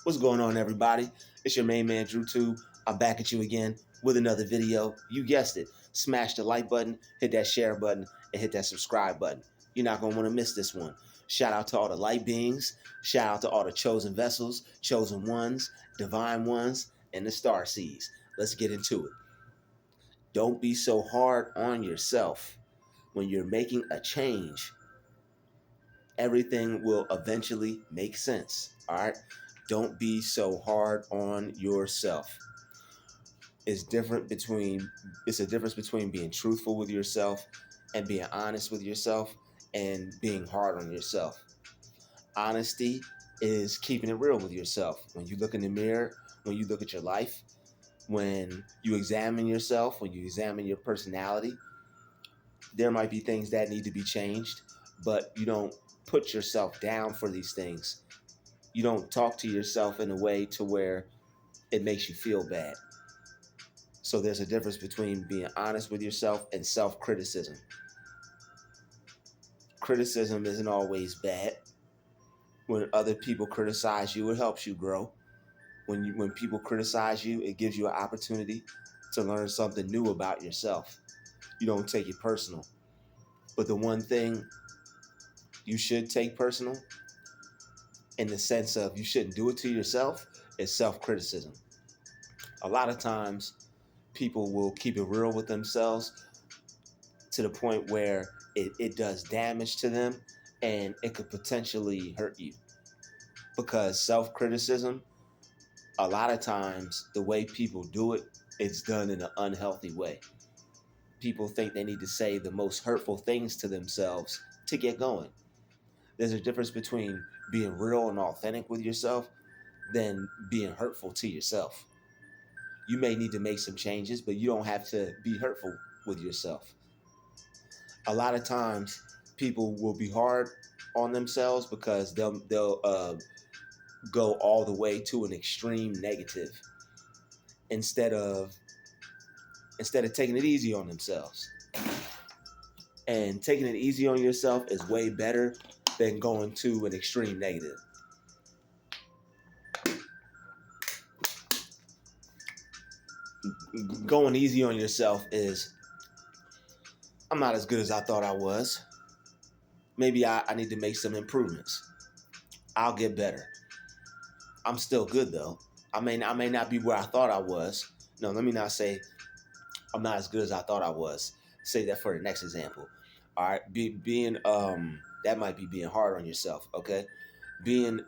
What's going on, everybody? It's your main man, Druuill. I'm back at you again with another video. You guessed it. Smash the like button, hit that share button, and hit that subscribe button. You're not going to want to miss this one. Shout out to all the light beings. Shout out to all the chosen vessels, chosen ones, divine ones, and the star seeds. Let's get into it. Don't be so hard on yourself. When you're making a change, everything will eventually make sense. All right. Don't be so hard on yourself. It's a difference between being truthful with yourself and being honest with yourself and being hard on yourself. Honesty is keeping it real with yourself. When you look in the mirror, when you look at your life, when you examine yourself, when you examine your personality, there might be things that need to be changed, but you don't put yourself down for these things. You don't talk to yourself in a way to where it makes you feel bad. So there's a difference between being honest with yourself and self-criticism. Criticism isn't always bad. When other people criticize you, it helps you grow. When people criticize you, it gives you an opportunity to learn something new about yourself. You don't take it personal. But the one thing you should take personal, in the sense of you shouldn't do it to yourself, is self-criticism. A lot of times people will keep it real with themselves to the point where it does damage to them and it could potentially hurt you. Because self-criticism, a lot of times the way people do it, it's done in an unhealthy way. People think they need to say the most hurtful things to themselves to get going. There's a difference between being real and authentic with yourself than being hurtful to yourself. You may need to make some changes, but you don't have to be hurtful with yourself. A lot of times people will be hard on themselves because they'll go all the way to an extreme negative instead of taking it easy on themselves. And taking it easy on yourself is way better than going to an extreme negative. Going easy on yourself is, I'm not as good as I thought I was. Maybe I need to make some improvements. I'll get better. I'm still good though. I may not be where I thought I was. No, let me not say I'm not as good as I thought I was. Say that for the next example. All right, being that might be being hard on yourself. Being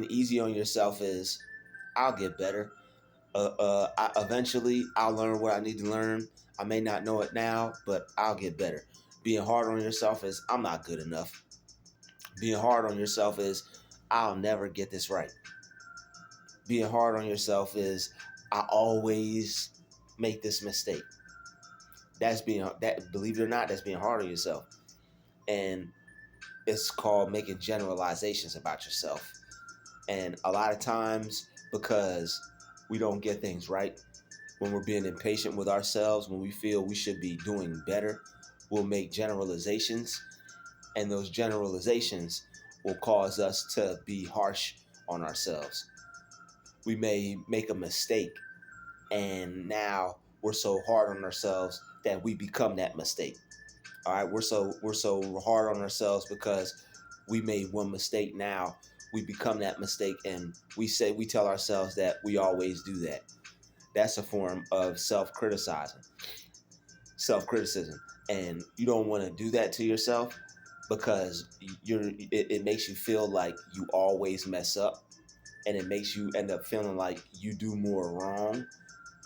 easy on yourself is, I'll get better. Eventually I'll learn what I need to learn. I may not know it now, but I'll get better. Being hard on yourself is, I'm not good enough. Being hard on yourself is, I'll never get this right. Being hard on yourself is, I always make this mistake. Believe it or not, that's being hard on yourself. And it's called making generalizations about yourself. And a lot of times, because we don't get things right, when we're being impatient with ourselves, when we feel we should be doing better, we'll make generalizations. And those generalizations will cause us to be harsh on ourselves. We may make a mistake, and now we're so hard on ourselves that we become that mistake. All right, we're so hard on ourselves because we made one mistake. Now we become that mistake, and we tell ourselves that we always do that. That's a form of self-criticism, and you don't want to do that to yourself because it makes you feel like you always mess up, and it makes you end up feeling like you do more wrong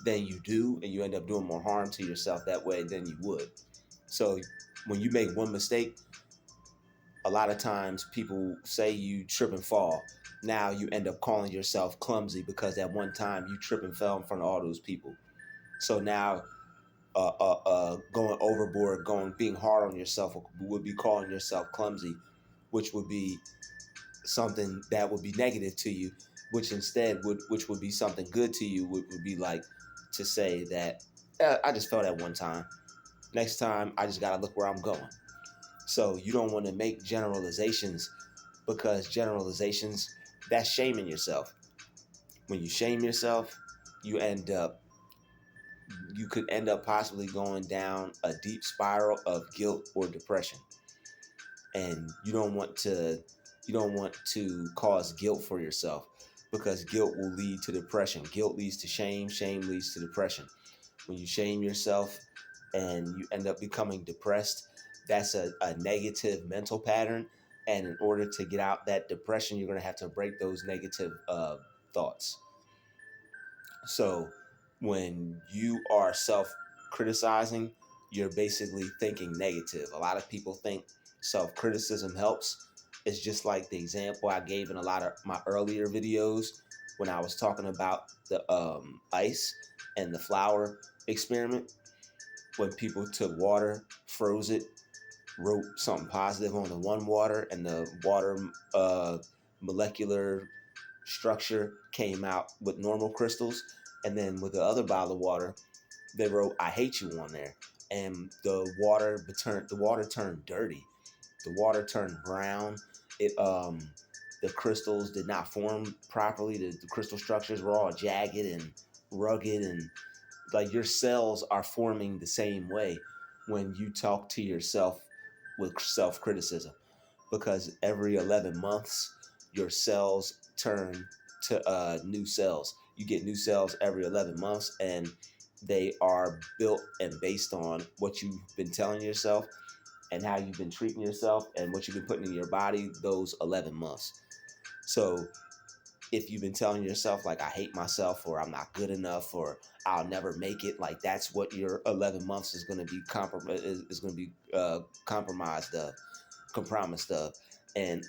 than you do, and you end up doing more harm to yourself that way than you would. So when you make one mistake, a lot of times people say you trip and fall. Now you end up calling yourself clumsy because at one time you trip and fell in front of all those people. So now going overboard, being hard on yourself would be calling yourself clumsy, which would be something that would be negative to you, which would be something good to you, would be like to say that, I just fell that one time. Next time, I just got to look where I'm going. So you don't want to make generalizations, because generalizations, that's shaming yourself. When you shame yourself, you end up you could end up possibly going down a deep spiral of guilt or depression. And you don't want to cause guilt for yourself, because guilt will lead to depression. Guilt leads to shame, shame leads to depression. When you shame yourself and you end up becoming depressed, that's a negative mental pattern. And in order to get out that depression, you're going to have to break those negative thoughts. So when you are self criticizing, you're basically thinking negative. A lot of people think self criticism helps. It's just like the example I gave in a lot of my earlier videos when I was talking about the ice and the flour experiment. When people took water, froze it, wrote something positive on the one water, and the water molecular structure came out with normal crystals. And then with the other bottle of water, they wrote "I hate you" on there, and the water turned dirty. The water turned brown. It the crystals did not form properly. The crystal structures were all jagged and rugged, and like your cells are forming the same way when you talk to yourself with self criticism, because every 11 months your cells turn to new cells. You get new cells every 11 months, and they are built and based on what you've been telling yourself and how you've been treating yourself and what you've been putting in your body those 11 months. So if you've been telling yourself like "I hate myself" or "I'm not good enough" or "I'll never make it," like that's what your 11 months is going to be compromised of, compromised of. And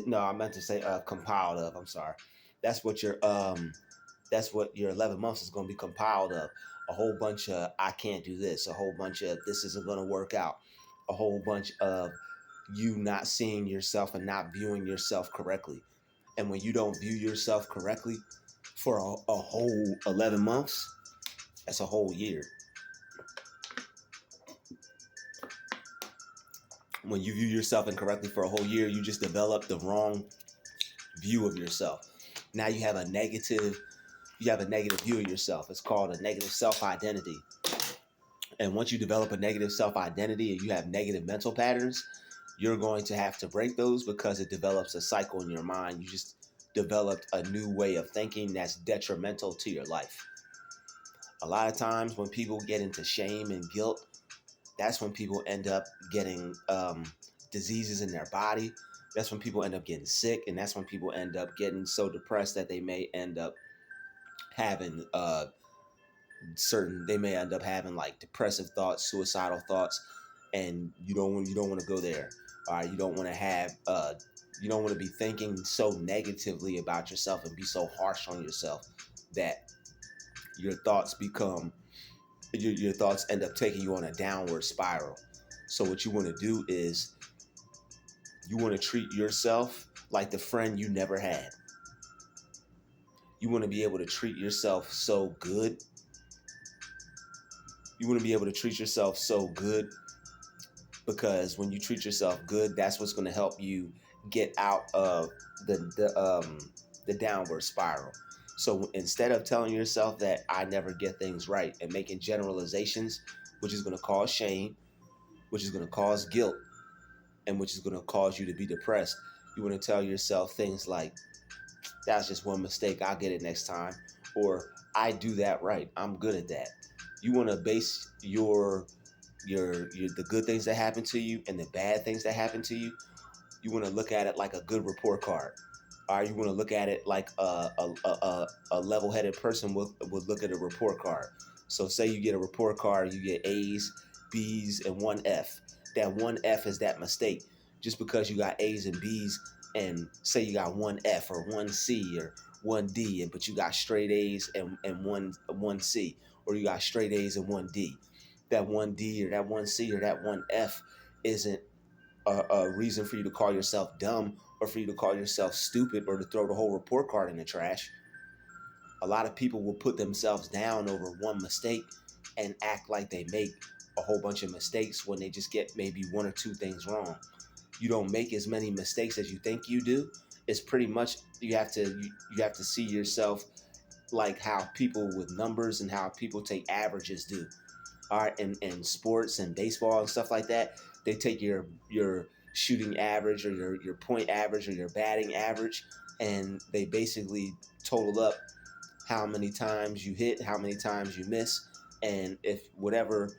no, I meant to say compiled of. I'm sorry. That's what your 11 months is going to be compiled of. A whole bunch of "I can't do this," a whole bunch of "this isn't going to work out," a whole bunch of you not seeing yourself and not viewing yourself correctly. And when you don't view yourself correctly for a whole 11 months, that's a whole year. When you view yourself incorrectly for a whole year, you just develop the wrong view of yourself. Now you have a negative view of yourself. It's called a negative self-identity. And once you develop a negative self-identity and you have negative mental patterns, you're going to have to break those, because it develops a cycle in your mind. You just developed a new way of thinking that's detrimental to your life. A lot of times when people get into shame and guilt, that's when people end up getting diseases in their body. That's when people end up getting sick, and that's when people end up getting so depressed that they may end up having like depressive thoughts, suicidal thoughts. And you don't want to go there. All right, you don't want to be thinking so negatively about yourself and be so harsh on yourself that your thoughts become your thoughts end up taking you on a downward spiral. So what you want to do is you want to treat yourself like the friend you never had. You want to be able to treat yourself so good. You want to be able to treat yourself so good, because when you treat yourself good, that's what's going to help you get out of the downward spiral. So instead of telling yourself that "I never get things right" and making generalizations, which is going to cause shame, which is going to cause guilt, and which is going to cause you to be depressed, you want to tell yourself things like, "That's just one mistake, I'll get it next time," or "I do that right, I'm good at that." You want to base your the good things that happen to you and the bad things that happen to you. You want to look at it like a good report card. Or you want to look at it like a level-headed person would look at a report card. So say you get a report card, you get A's, B's, and one F. That one F is that mistake. Just because you got A's and B's, and say you got one F or one C or one D, but you got straight A's and one C, or you got straight A's and one D. That one D or that one C or that one F isn't a reason for you to call yourself dumb or for you to call yourself stupid or to throw the whole report card in the trash. A lot of people will put themselves down over one mistake and act like they make a whole bunch of mistakes when they just get maybe one or two things wrong. You don't make as many mistakes as you think you do, It's pretty much you have to see yourself like how people with numbers and how people take averages do. All right, in sports and baseball and stuff like that, they take your shooting average or your point average or your batting average, and they basically total up how many times you hit, how many times you miss, and if whichever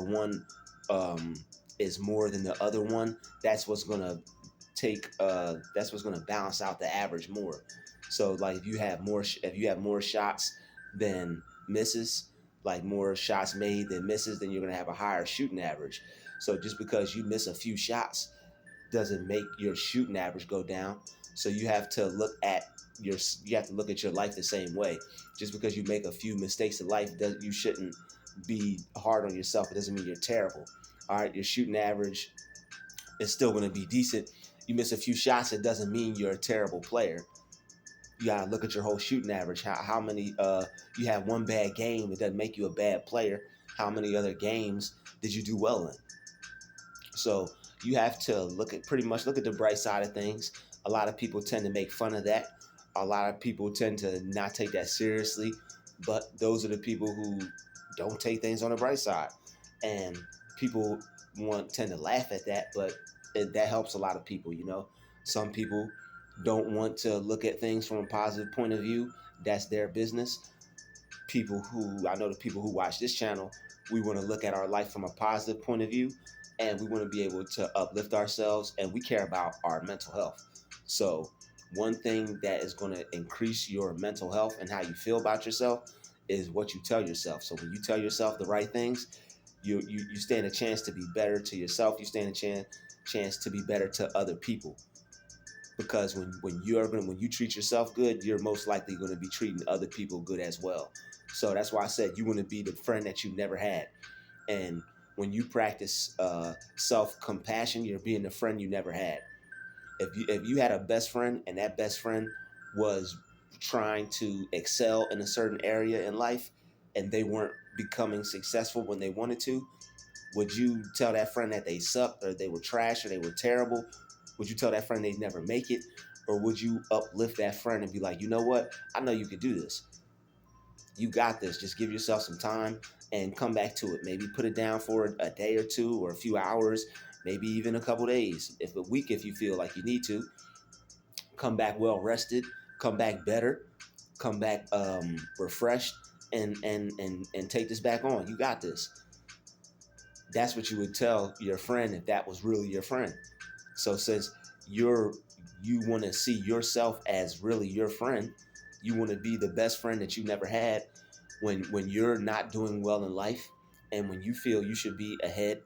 one um, is more than the other one, that's what's gonna that's what's gonna balance out the average more. So like if you have more shots than misses, like more shots made than misses, then you're gonna have a higher shooting average. So just because you miss a few shots doesn't make your shooting average go down. So you have to look at your life the same way. Just because you make a few mistakes in life, you shouldn't be hard on yourself. It doesn't mean you're terrible. All right, your shooting average is still going to be decent. You miss a few shots, it doesn't mean you're a terrible player. You gotta look at your whole shooting average. How many you have one bad game, it doesn't make you a bad player. How many other games did you do well in? So you have to look at the bright side of things. A lot of people tend to make fun of that. A lot of people tend to not take that seriously, but those are the people who don't take things on the bright side, and people tend to laugh at that, but that helps a lot of people. Some people don't want to look at things from a positive point of view. That's their business. I know the people who watch this channel, we want to look at our life from a positive point of view, and we want to be able to uplift ourselves, and we care about our mental health. So one thing that is going to increase your mental health and how you feel about yourself is what you tell yourself. So when you tell yourself the right things, you stand a chance to be better to yourself. You stand a chance to be better to other people, because when you treat yourself good, you're most likely going to be treating other people good as well. So that's why I said you want to be the friend that you never had. And when you practice self compassion, you're being the friend you never had. If you had a best friend and that best friend was trying to excel in a certain area in life, and they weren't becoming successful when they wanted to, would you tell that friend that they sucked or they were trash or they were terrible? Would you tell that friend they'd never make it? Or would you uplift that friend and be like, you know what? I know you could do this. You got this. Just give yourself some time and come back to it. Maybe put it down for a day or two or a few hours, maybe even a couple days. If a week, if you feel like you need to, come back well rested, come back better, come back refreshed, and take this back on. You got this. That's what you would tell your friend if that was really your friend. So since you want to see yourself as really your friend, you want to be the best friend that you never had when you're not doing well in life, and when you feel you should be ahead,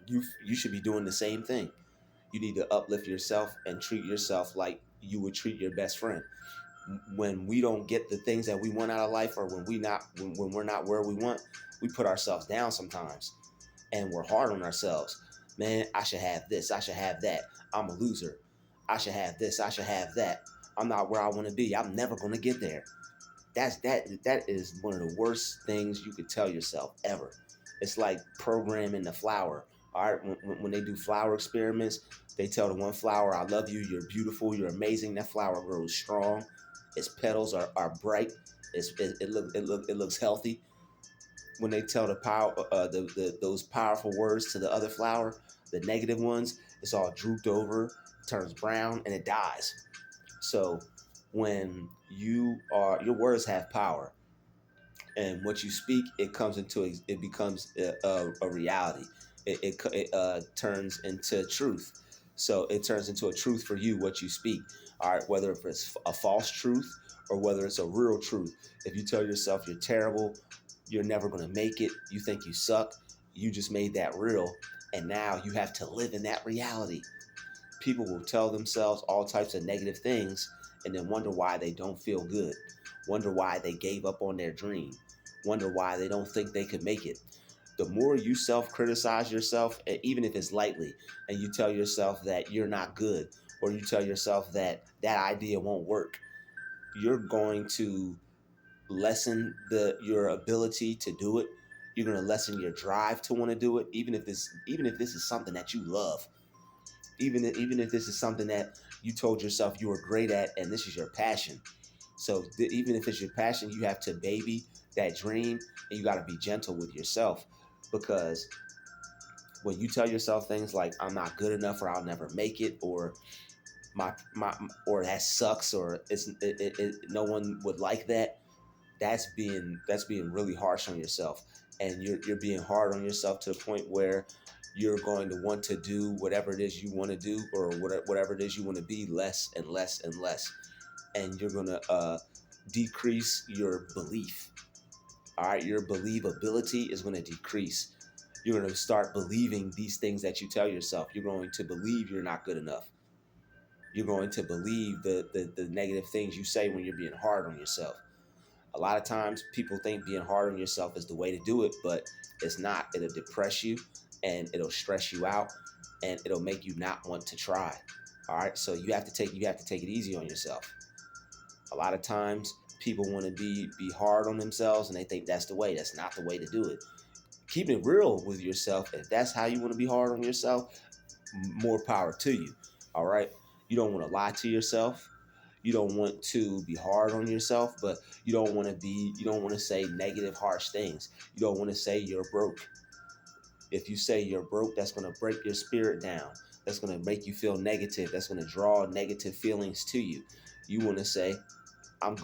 you should be doing the same thing. You need to uplift yourself and treat yourself like you would treat your best friend. When we don't get the things that we want out of life, or when we're not where we want, we put ourselves down sometimes, and we're hard on ourselves. Man, I should have this. I should have that. I'm a loser. I should have this. I should have that. I'm not where I want to be. I'm never going to get there. That is one of the worst things you could tell yourself ever. It's like programming the flower. All right, when they do flower experiments, they tell the one flower, "I love you. You're beautiful. You're amazing." That flower grows strong. Its petals are bright. It looks healthy. When they tell those powerful words to the other flower, the negative ones, it's all drooped over, turns brown, and it dies. So when your words have power, and what you speak, it becomes a reality. It turns into truth. So it turns into a truth for you, what you speak. All right, whether if it's a false truth or whether it's a real truth. If you tell yourself you're terrible, you're never going to make it, you think you suck, you just made that real, and now you have to live in that reality. People will tell themselves all types of negative things and then wonder why they don't feel good, wonder why they gave up on their dream, wonder why they don't think they could make it. The more you self-criticize yourself, even if it's lightly, and you tell yourself that you're not good, or you tell yourself that that idea won't work, you're going to lessen your ability to do it. You're going to lessen your drive to want to do it, even if this is something that you love. even if this is something that you told yourself you were great at and this is your passion. So even if it's your passion, you have to baby that dream, and you got to be gentle with yourself, because when you tell yourself things like "I'm not good enough," or "I'll never make it," or my or "that sucks," or no one would like that, that's being really harsh on yourself, and you're being hard on yourself to the point where you're going to want to do whatever it is you want to do, or whatever it is you want to be, less and less and less, and you're going to decrease your belief. All right, your believability is going to decrease. You're going to start believing these things that you tell yourself. You're going to believe you're not good enough. You're going to believe the negative things you say when you're being hard on yourself. A lot of times people think being hard on yourself is the way to do it, but it's not. It'll depress you, and it'll stress you out, and it'll make you not want to try. All right, so you have to take it easy on yourself. A lot of times people want to be hard on themselves, and they think that's the way. That's not the way to do it. Keep it real with yourself. If that's how you want to be hard on yourself, more power to you. All right, you don't want to lie to yourself. You don't want to be hard on yourself, but you don't want to say negative, harsh things. You don't want to say you're broke. If you say you're broke, that's going to break your spirit down. That's going to make you feel negative. That's going to draw negative feelings to you. You want to say, I'm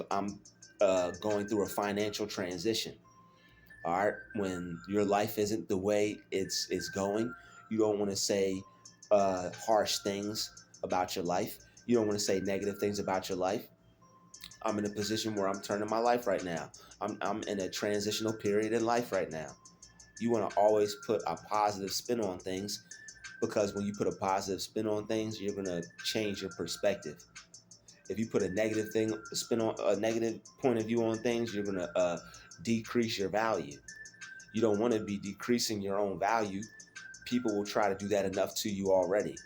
going through a financial transition. All right, when your life isn't the way it's going, you don't want to say harsh things about your life. You don't want to say negative things about your life. I'm in a position where I'm turning my life right now. I'm in a transitional period in life right now. You want to always put a positive spin on things, because when you put a positive spin on things, you're going to change your perspective. If you put a negative point of view on things, you're going to decrease your value. You don't want to be decreasing your own value. People will try to do that enough to you already.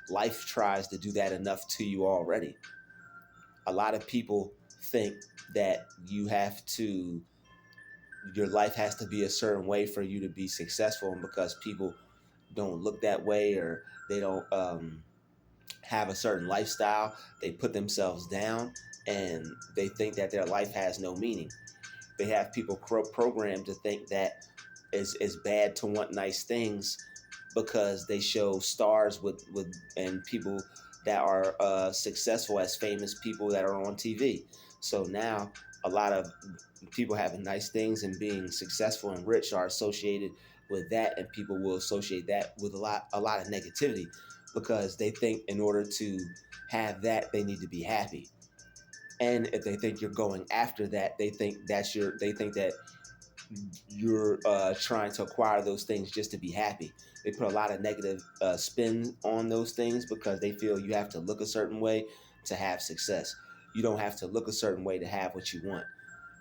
Life tries to do that enough to you already. A lot of people think that your life has to be a certain way for you to be successful, and because people don't look that way, or they don't have a certain lifestyle, they put themselves down, and they think that their life has no meaning. They have people programmed to think that it's bad to want nice things, because they show stars with and people that are successful as famous people that are on TV. So now a lot of people having nice things and being successful and rich are associated with that, and people will associate that with a lot of negativity, because they think in order to have that, they need to be happy. And if they think you're going after that, they think that you're trying to acquire those things just to be happy. They put a lot of negative spin on those things, because they feel you have to look a certain way to have success. You don't have to look a certain way to have what you want.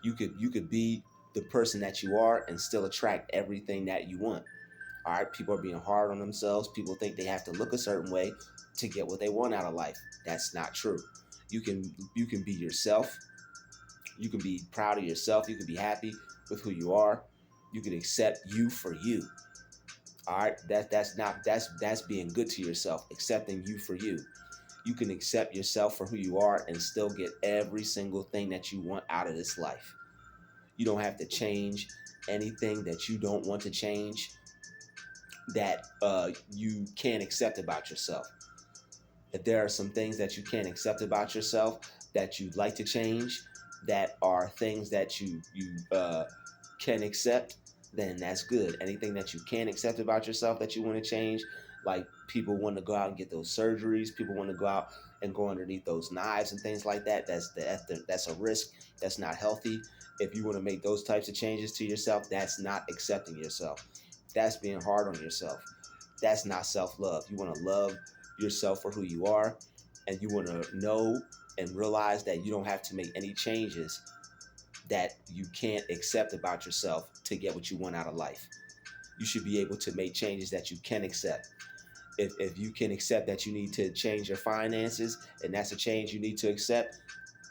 You could be the person that you are and still attract everything that you want. All right, people are being hard on themselves. People think they have to look a certain way to get what they want out of life. That's not true. You can be yourself. You can be proud of yourself. You can be happy with who you are. You can accept you for you. All right, that's being good to yourself. Accepting you for you. You can accept yourself for who you are and still get every single thing that you want out of this life. You don't have to change anything that you don't want to change, that you can't accept about yourself. If there are some things that you can't accept about yourself that you'd like to change, that are things that you can accept, then that's good. Anything that you can't accept about yourself that you want to change, like people want to go out and get those surgeries, people want to go out and go underneath those knives and things like that. That's a risk. That's not healthy. If you want to make those types of changes to yourself, that's not accepting yourself. That's being hard on yourself. That's not self-love. You want to love yourself for who you are, and you want to know and realize that you don't have to make any changes that you can't accept about yourself to get what you want out of life. You should be able to make changes that you can accept. If you can accept that you need to change your finances, and that's a change you need to accept,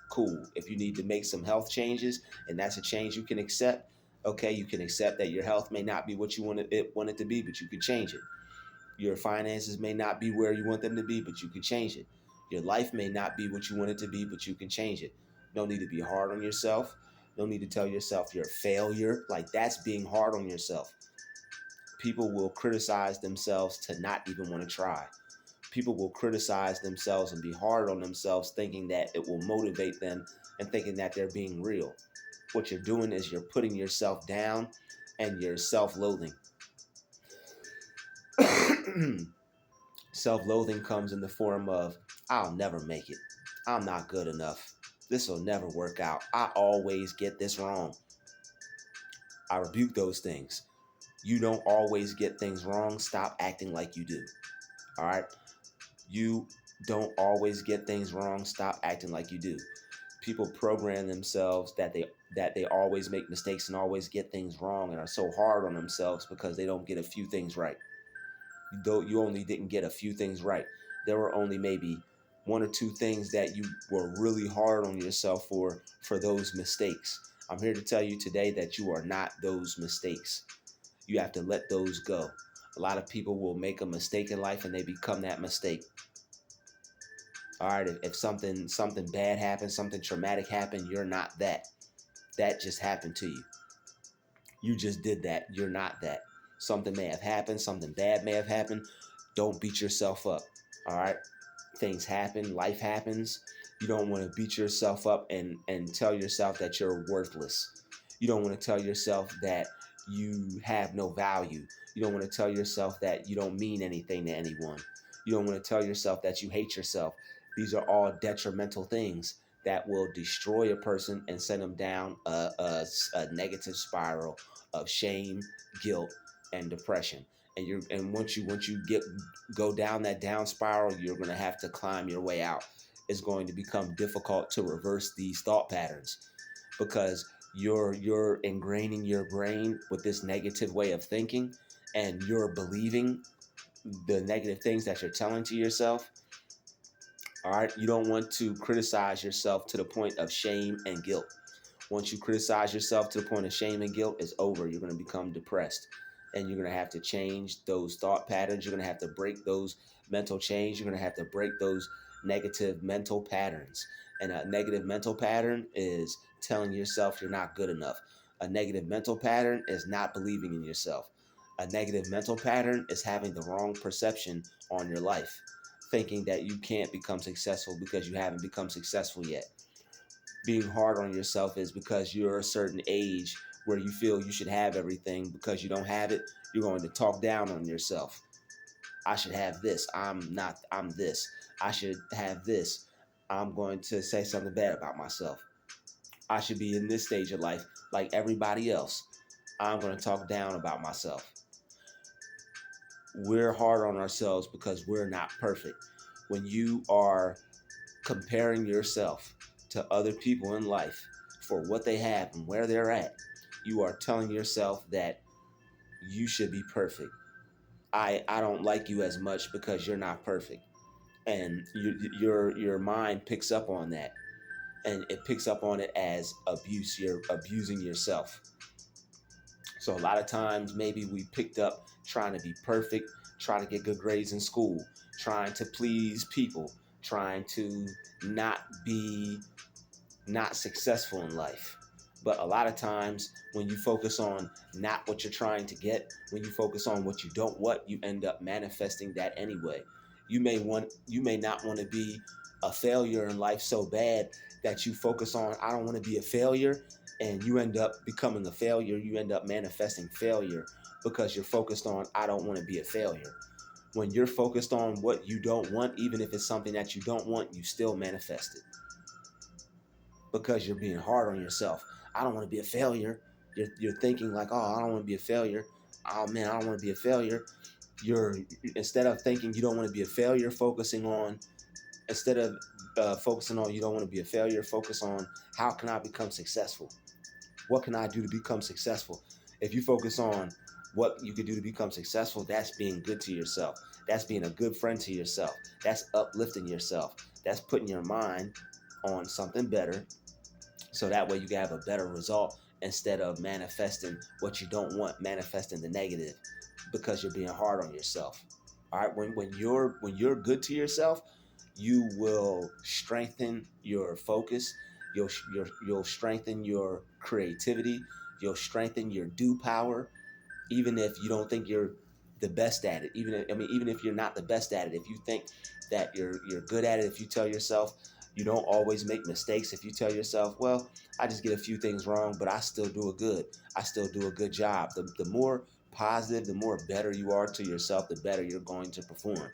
cool. If you need to make some health changes, and that's a change you can accept, okay, you can accept that your health may not be what you want it to be, but you can change it. Your finances may not be where you want them to be, but you can change it. Your life may not be what you want it to be, but you can change it. No need to be hard on yourself. No need to tell yourself you're a failure. Like, that's being hard on yourself. People will criticize themselves to not even want to try. People will criticize themselves and be hard on themselves, thinking that it will motivate them and thinking that they're being real. What you're doing is you're putting yourself down and you're self loathing. Self loathing comes in the form of, I'll never make it. I'm not good enough. This will never work out. I always get this wrong. I rebuke those things. You don't always get things wrong. Stop acting like you do. All right? You don't always get things wrong. Stop acting like you do. People program themselves that they always make mistakes and always get things wrong and are so hard on themselves because they don't get a few things right. Though you only didn't get a few things right, there were only maybe one or two things that you were really hard on yourself for those mistakes. I'm here to tell you today that you are not those mistakes. You have to let those go. A lot of people will make a mistake in life and they become that mistake. All right, if something bad happens, something traumatic happened, you're not that. That just happened to you. You just did that. You're not that. Something may have happened, something bad may have happened. Don't beat yourself up. All right? Things happen, life happens. You don't want to beat yourself up and tell yourself that you're worthless. You don't want to tell yourself that you have no value. You don't want to tell yourself that you don't mean anything to anyone. You don't want to tell yourself that you hate yourself. These are all detrimental things that will destroy a person and send them down a negative spiral of shame, guilt, and depression. And once you get go down that down spiral, you're going to have to climb your way out. It's going to become difficult to reverse these thought patterns because you're ingraining your brain with this negative way of thinking, and you're believing the negative things that you're telling to yourself. All right, you don't want to criticize yourself to the point of shame and guilt. Once you criticize yourself to the point of shame and guilt, it's over. You're going to become depressed. And you're going to have to change those thought patterns. You're going to have to break those mental chains. You're going to have to break those negative mental patterns. And a negative mental pattern is telling yourself you're not good enough. A negative mental pattern is not believing in yourself. A negative mental pattern is having the wrong perception on your life, thinking that you can't become successful because you haven't become successful yet. Being hard on yourself is because you're a certain age where you feel you should have everything. Because you don't have it, you're going to talk down on yourself. I should have this. I'm this. I should have this. I'm going to say something bad about myself. I should be in this stage of life like everybody else. I'm going to talk down about myself. We're hard on ourselves because we're not perfect. When you are comparing yourself to other people in life for what they have and where they're at, you are telling yourself that you should be perfect. I don't like you as much because you're not perfect. And your mind picks up on that, and it picks up on it as abuse. You're abusing yourself. So a lot of times maybe we picked up trying to be perfect, trying to get good grades in school, trying to please people, trying to not be not successful in life. But a lot of times when you focus on not what you're trying to get, when you focus on what you don't want, you end up manifesting that anyway. You may not want to be a failure in life so bad that you focus on I don't want to be a failure, and you end up becoming a failure. You end up manifesting failure because you're focused on I don't want to be a failure. When you're focused on what you don't want, even if it's something that you don't want, you still manifest it because you're being hard on yourself. I don't want to be a failure. You're thinking like, oh, I don't want to be a failure. Oh man, I don't want to be a failure. You're instead of thinking you don't want to be a failure, instead of focusing on you don't want to be a failure, focus on how can I become successful? What can I do to become successful? If you focus on what you could do to become successful, that's being good to yourself. That's being a good friend to yourself. That's uplifting yourself. That's putting your mind on something better so that way you can have a better result instead of manifesting what you don't want, manifesting the negative because you're being hard on yourself. All right, when you're good to yourself, you will strengthen your focus. You'll strengthen your creativity. You'll strengthen your do power, even if you don't think you're the best at it. Even if you're not the best at it, if you think that you're good at it, if you tell yourself you don't always make mistakes, if you tell yourself, well, I just get a few things wrong, but I still do it good. I still do a good job. The more positive, the more better you are to yourself, the better you're going to perform.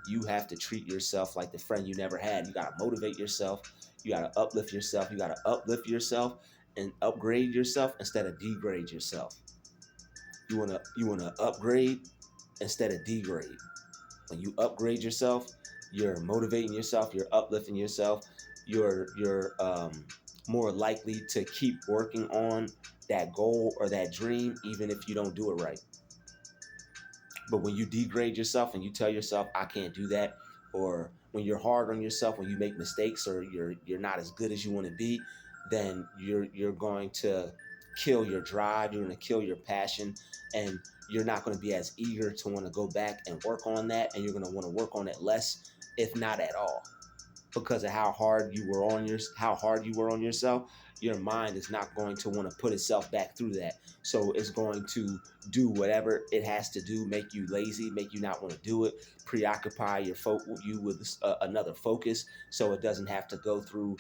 You have to treat yourself like the friend you never had. You got to motivate yourself. You got to uplift yourself. You got to uplift yourself and upgrade yourself instead of degrade yourself. You want to upgrade instead of degrade. When you upgrade yourself, you're motivating yourself, you're uplifting yourself, you're more likely to keep working on that goal or that dream, even if you don't do it right. But when you degrade yourself and you tell yourself, I can't do that, or when you're hard on yourself, when you make mistakes or you're not as good as you want to be, then you're going to kill your drive, you're going to kill your passion, and you're not going to be as eager to want to go back and work on that, and you're going to want to work on it less, if not at all, because of how hard you were on yourself. Your mind is not going to want to put itself back through that, so it's going to do whatever it has to do, make you lazy, make you not want to do it, preoccupy you with another focus, so it doesn't have to go through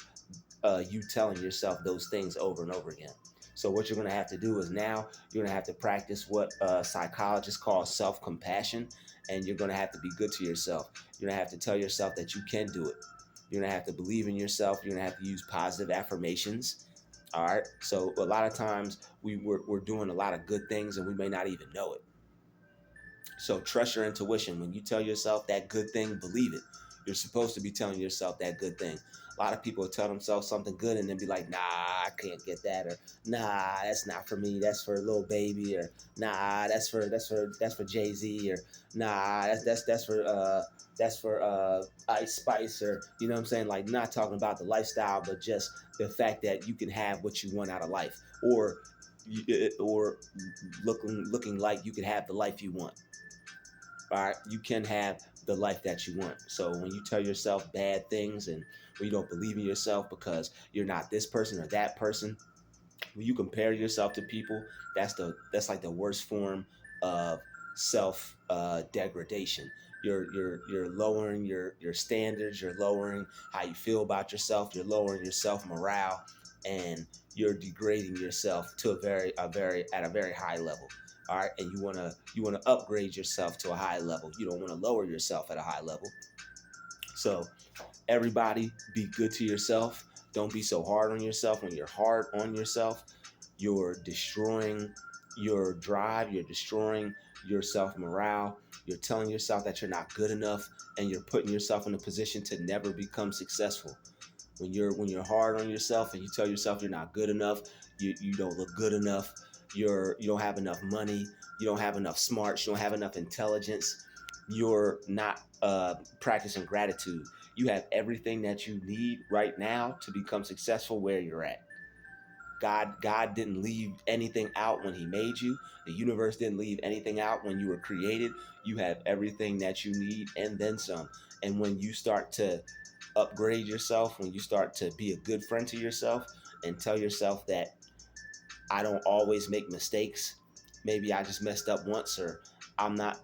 you telling yourself those things over and over again. So what you're going to have to do is now you're going to have to practice what psychologists call self-compassion, and you're going to have to be good to yourself. You're going to have to tell yourself that you can do it. You're going to have to believe in yourself. You're going to have to use positive affirmations. All right. So a lot of times we're doing a lot of good things and we may not even know it. So trust your intuition. When you tell yourself that good thing, believe it. You're supposed to be telling yourself that good thing. A lot of people tell themselves something good and then be like, nah, I can't get that, or nah, that's not for me. That's for Lil Baby, or nah, that's for Jay-Z, or nah, that's for Ice Spice, or you know what I'm saying? Like, not talking about the lifestyle, but just the fact that you can have what you want out of life, or looking like you can have the life you want. All right, you can have the life that you want. So when you tell yourself bad things and when you don't believe in yourself because you're not this person or that person, when you compare yourself to people, that's like the worst form of self degradation. You're lowering your standards. You're lowering how you feel about yourself. You're lowering your self morale, and you're degrading yourself to a very high level. All right, and you wanna upgrade yourself to a high level. You don't want to lower yourself at a high level. So everybody, be good to yourself. Don't be so hard on yourself. When you're hard on yourself, you're destroying your drive, you're destroying your self morale, you're telling yourself that you're not good enough, and you're putting yourself in a position to never become successful. When you're hard on yourself and you tell yourself you're not good enough, you don't look good enough, you don't have enough money, you don't have enough smarts, you don't have enough intelligence, you're not practicing gratitude. You have everything that you need right now to become successful where you're at. God didn't leave anything out when he made you. The universe didn't leave anything out when you were created. You have everything that you need and then some. And when you start to upgrade yourself, when you start to be a good friend to yourself and tell yourself that I don't always make mistakes. Maybe I just messed up once, or I'm not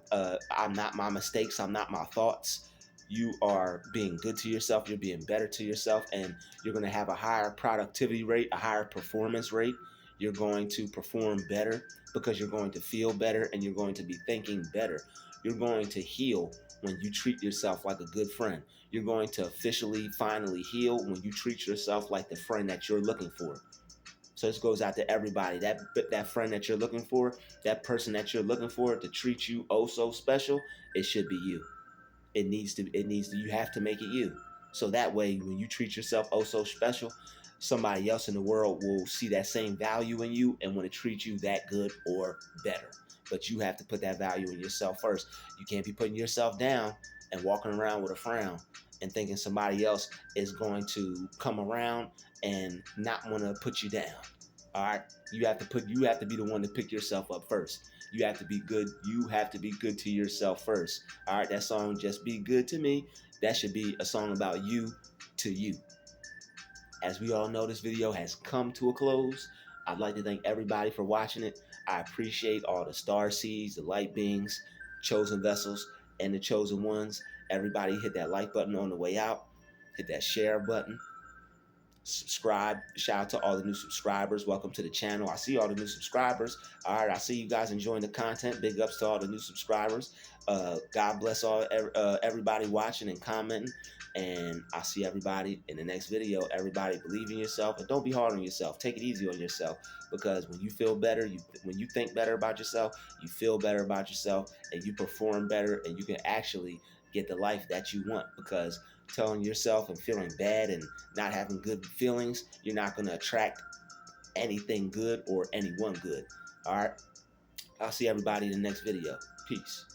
my mistakes, I'm not my thoughts. You are being good to yourself, you're being better to yourself, and you're going to have a higher productivity rate, a higher performance rate. You're going to perform better because you're going to feel better and you're going to be thinking better. You're going to heal when you treat yourself like a good friend. You're going to officially finally heal when you treat yourself like the friend that you're looking for. So this goes out to everybody. That friend that you're looking for, that person that you're looking for to treat you oh so special, it should be you. It needs to you have to make it you. So that way when you treat yourself oh so special, somebody else in the world will see that same value in you and want to treat you that good or better. But you have to put that value in yourself first. You can't be putting yourself down and walking around with a frown and thinking somebody else is going to come around and not want to put you down. All right, you have to be the one to pick yourself up first. You have to be good. You have to be good to yourself first. All right, that song "Just Be Good to Me," that should be a song about you to you. As we all know, this video has come to a close. I'd like to thank everybody for watching it. I appreciate all the star seeds, the light beings, chosen vessels, and the chosen ones. Everybody hit that like button on the way out. Hit that share button. Subscribe. Shout out to all the new subscribers. Welcome to the channel. I see all the new subscribers. All right, I see you guys enjoying the content. Big ups to all the new subscribers. God bless everybody watching and commenting. And I'll see everybody in the next video. Everybody, believe in yourself and don't be hard on yourself. Take it easy on yourself, because when you feel better, when you think better about yourself, you feel better about yourself, and you perform better, and you can actually get the life that you want. Because telling yourself and feeling bad and not having good feelings, you're not going to attract anything good or anyone good. All right. I'll see everybody in the next video. Peace.